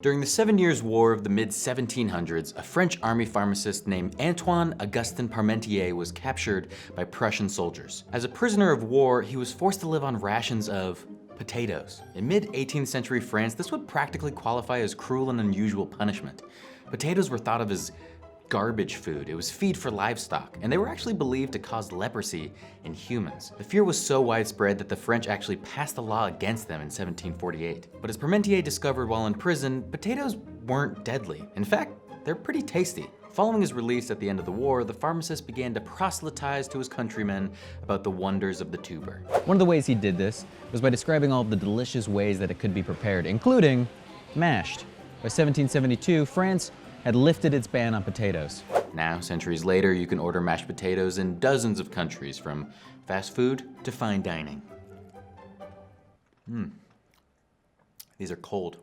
During the 7 Years' War of the mid-1700s, a French army pharmacist named Antoine Augustin Parmentier was captured by Prussian soldiers. As a prisoner of war, he was forced to live on rations of potatoes. In mid-18th century France, this would practically qualify as cruel and unusual punishment. Potatoes were thought of as garbage food. It was feed for livestock, and they were actually believed to cause leprosy in humans. The fear was so widespread that the French actually passed a law against them in 1748. But as Parmentier discovered while in prison, potatoes weren't deadly. In fact, they're pretty tasty. Following his release at the end of the war, the pharmacist began to proselytize to his countrymen about the wonders of the tuber. One of the ways he did this was by describing all of the delicious ways that it could be prepared, including mashed. By 1772, France had lifted its ban on potatoes. Now, centuries later, you can order mashed potatoes in dozens of countries, from fast food to fine dining. These are cold.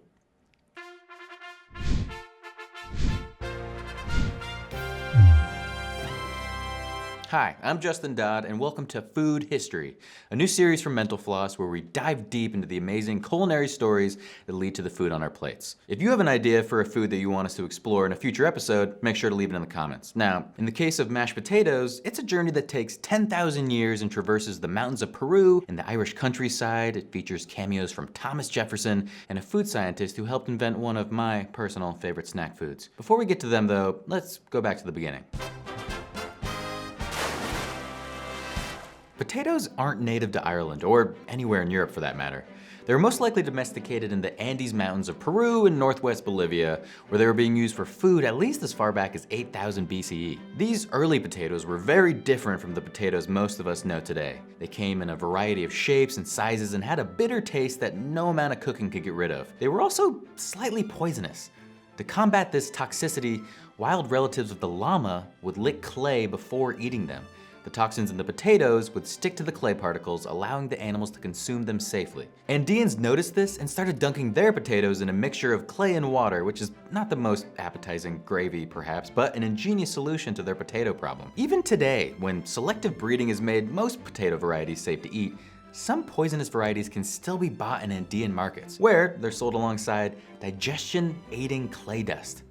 Hi, I'm Justin Dodd, and welcome to Food History, a new series from Mental Floss where we dive deep into the amazing culinary stories that lead to the food on our plates. If you have an idea for a food that you want us to explore in a future episode, make sure to leave it in the comments. Now, in the case of mashed potatoes, it's a journey that takes 10,000 years and traverses the mountains of Peru and the Irish countryside. It features cameos from Thomas Jefferson and a food scientist who helped invent one of my personal favorite snack foods. Before we get to them though, let's go back to the beginning. Potatoes aren't native to Ireland, or anywhere in Europe for that matter. They were most likely domesticated in the Andes Mountains of Peru and northwest Bolivia, where they were being used for food at least as far back as 8000 BCE. These early potatoes were very different from the potatoes most of us know today. They came in a variety of shapes and sizes and had a bitter taste that no amount of cooking could get rid of. They were also slightly poisonous. To combat this toxicity, wild relatives of the llama would lick clay before eating them. The toxins in the potatoes would stick to the clay particles, allowing the animals to consume them safely. Andeans noticed this and started dunking their potatoes in a mixture of clay and water, which is not the most appetizing gravy perhaps, but an ingenious solution to their potato problem. Even today, when selective breeding has made most potato varieties safe to eat, some poisonous varieties can still be bought in Andean markets, where they're sold alongside digestion-aiding clay dust.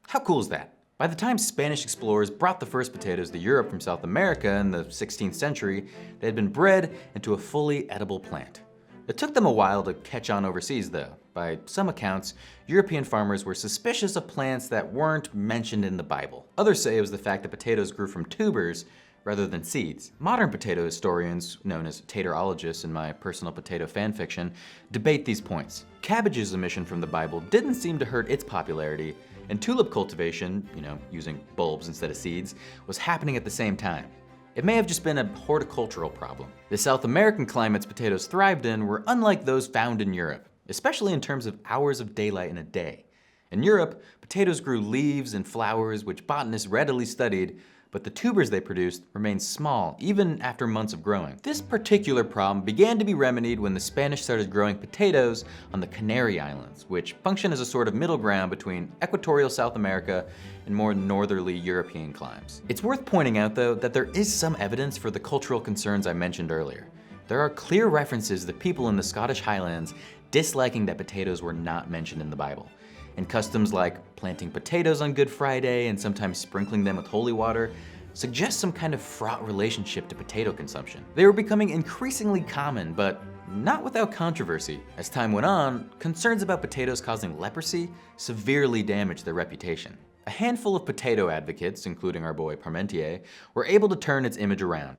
How cool is that? By the time Spanish explorers brought the first potatoes to Europe from South America in the 16th century, they had been bred into a fully edible plant. It took them a while to catch on overseas though. By some accounts, European farmers were suspicious of plants that weren't mentioned in the Bible. Others say it was the fact that potatoes grew from tubers rather than seeds. Modern potato historians, known as taterologists in my personal potato fanfiction, debate these points. Cabbage's omission from the Bible didn't seem to hurt its popularity, and tulip cultivation, using bulbs instead of seeds, was happening at the same time. It may have just been a horticultural problem. The South American climates potatoes thrived in were unlike those found in Europe, especially in terms of hours of daylight in a day. In Europe, potatoes grew leaves and flowers, which botanists readily studied, but the tubers they produced remained small, even after months of growing. This particular problem began to be remedied when the Spanish started growing potatoes on the Canary Islands, which function as a sort of middle ground between equatorial South America and more northerly European climes. It's worth pointing out though that there is some evidence for the cultural concerns I mentioned earlier. There are clear references to people in the Scottish Highlands disliking that potatoes were not mentioned in the Bible. And customs like planting potatoes on Good Friday and sometimes sprinkling them with holy water suggest some kind of fraught relationship to potato consumption. They were becoming increasingly common, but not without controversy. As time went on, concerns about potatoes causing leprosy severely damaged their reputation. A handful of potato advocates, including our boy Parmentier, were able to turn its image around.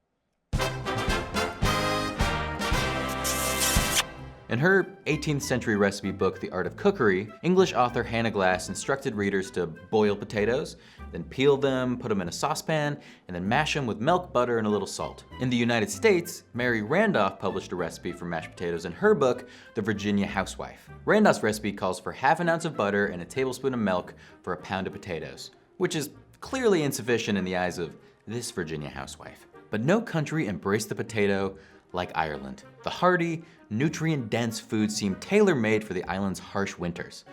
In her 18th century recipe book, The Art of Cookery, English author Hannah Glass instructed readers to boil potatoes, then peel them, put them in a saucepan, and then mash them with milk, butter, and a little salt. In the United States, Mary Randolph published a recipe for mashed potatoes in her book, The Virginia Housewife. Randolph's recipe calls for ½ an ounce of butter and a tablespoon of milk for a pound of potatoes, which is clearly insufficient in the eyes of this Virginia housewife. But no country embraced the potato like Ireland. The hearty, nutrient-dense food seemed tailor-made for the island's harsh winters.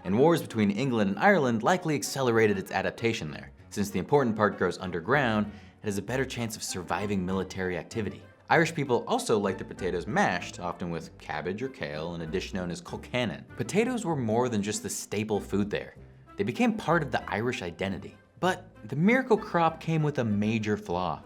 And wars between England and Ireland likely accelerated its adaptation there. Since the important part grows underground, it has a better chance of surviving military activity. Irish people also like their potatoes mashed, often with cabbage or kale, in a dish known as colcannon. Potatoes were more than just the staple food there. They became part of the Irish identity. But the miracle crop came with a major flaw.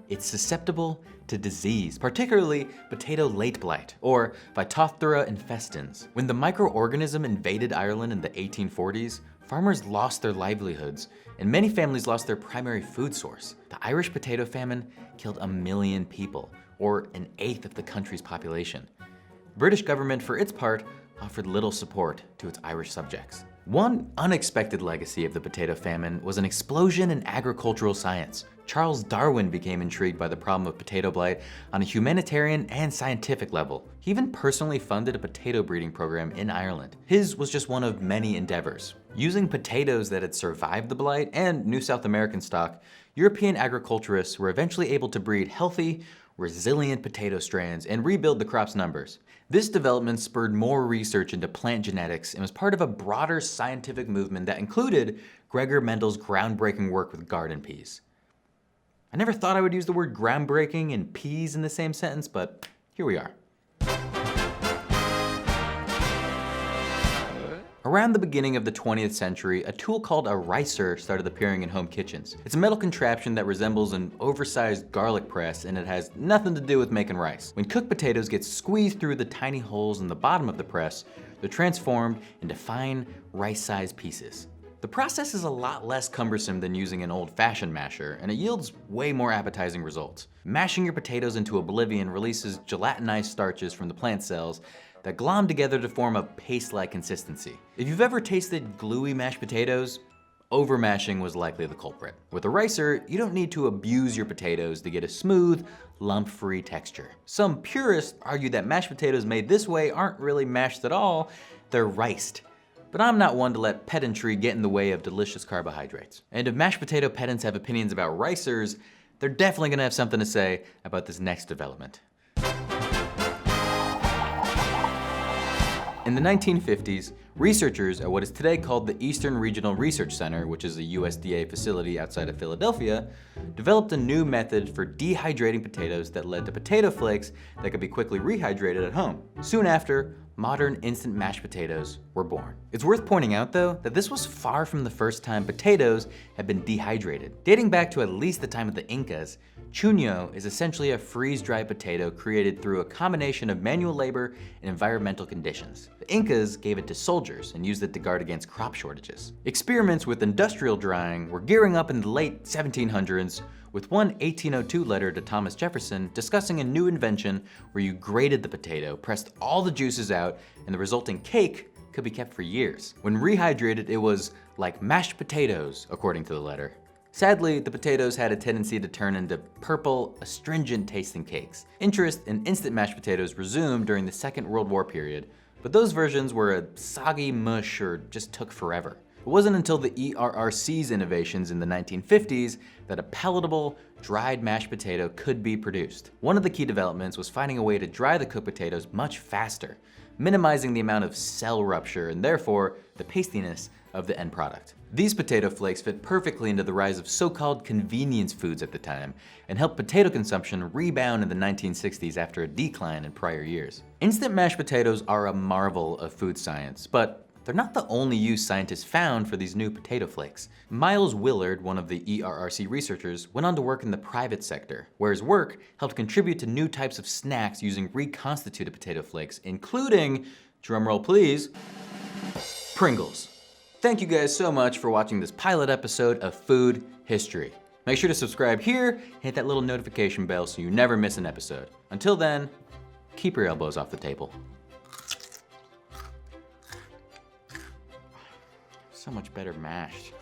It's susceptible to disease, particularly potato late blight, or Phytophthora infestans. When the microorganism invaded Ireland in the 1840s, farmers lost their livelihoods, and many families lost their primary food source. The Irish potato famine killed 1 million people, or 1/8 of the country's population. The British government, for its part, offered little support to its Irish subjects. One unexpected legacy of the potato famine was an explosion in agricultural science. Charles Darwin became intrigued by the problem of potato blight on a humanitarian and scientific level. He even personally funded a potato breeding program in Ireland. His was just one of many endeavors. Using potatoes that had survived the blight and New South American stock, European agriculturists were eventually able to breed healthy, resilient potato strands and rebuild the crop's numbers. This development spurred more research into plant genetics and was part of a broader scientific movement that included Gregor Mendel's groundbreaking work with garden peas. I never thought I would use the word groundbreaking and peas in the same sentence, but here we are. Around the beginning of the 20th century, a tool called a ricer started appearing in home kitchens. It's a metal contraption that resembles an oversized garlic press, and it has nothing to do with making rice. When cooked potatoes get squeezed through the tiny holes in the bottom of the press, they're transformed into fine, rice-sized pieces. The process is a lot less cumbersome than using an old-fashioned masher, and it yields way more appetizing results. Mashing your potatoes into oblivion releases gelatinized starches from the plant cells that glom together to form a paste-like consistency. If you've ever tasted gluey mashed potatoes, over-mashing was likely the culprit. With a ricer, you don't need to abuse your potatoes to get a smooth, lump-free texture. Some purists argue that mashed potatoes made this way aren't really mashed at all, they're riced. But I'm not one to let pedantry get in the way of delicious carbohydrates. And if mashed potato pedants have opinions about ricers, they're definitely gonna have something to say about this next development. In the 1950s, researchers at what is today called the Eastern Regional Research Center, which is a USDA facility outside of Philadelphia, developed a new method for dehydrating potatoes that led to potato flakes that could be quickly rehydrated at home. Soon after, modern instant mashed potatoes were born. It's worth pointing out, though, that this was far from the first time potatoes had been dehydrated. Dating back to at least the time of the Incas, chuño is essentially a freeze-dried potato created through a combination of manual labor and environmental conditions. The Incas gave it to soldiers and used it to guard against crop shortages. Experiments with industrial drying were gearing up in the late 1700s, with one 1802 letter to Thomas Jefferson discussing a new invention where you grated the potato, pressed all the juices out, and the resulting cake could be kept for years. When rehydrated, it was like mashed potatoes, according to the letter. Sadly, the potatoes had a tendency to turn into purple, astringent tasting cakes. Interest in instant mashed potatoes resumed during the Second World War period, but those versions were a soggy mush or just took forever. It wasn't until the ERRC's innovations in the 1950s that a palatable, dried mashed potato could be produced. One of the key developments was finding a way to dry the cooked potatoes much faster, minimizing the amount of cell rupture and therefore the pastiness of the end product. These potato flakes fit perfectly into the rise of so-called convenience foods at the time and helped potato consumption rebound in the 1960s after a decline in prior years. Instant mashed potatoes are a marvel of food science, but they're not the only use scientists found for these new potato flakes. Miles Willard, one of the ERRC researchers, went on to work in the private sector, where his work helped contribute to new types of snacks using reconstituted potato flakes, including, drumroll please, Pringles. Thank you guys so much for watching this pilot episode of Food History. Make sure to subscribe here and hit that little notification bell so you never miss an episode. Until then, keep your elbows off the table. So much better mashed.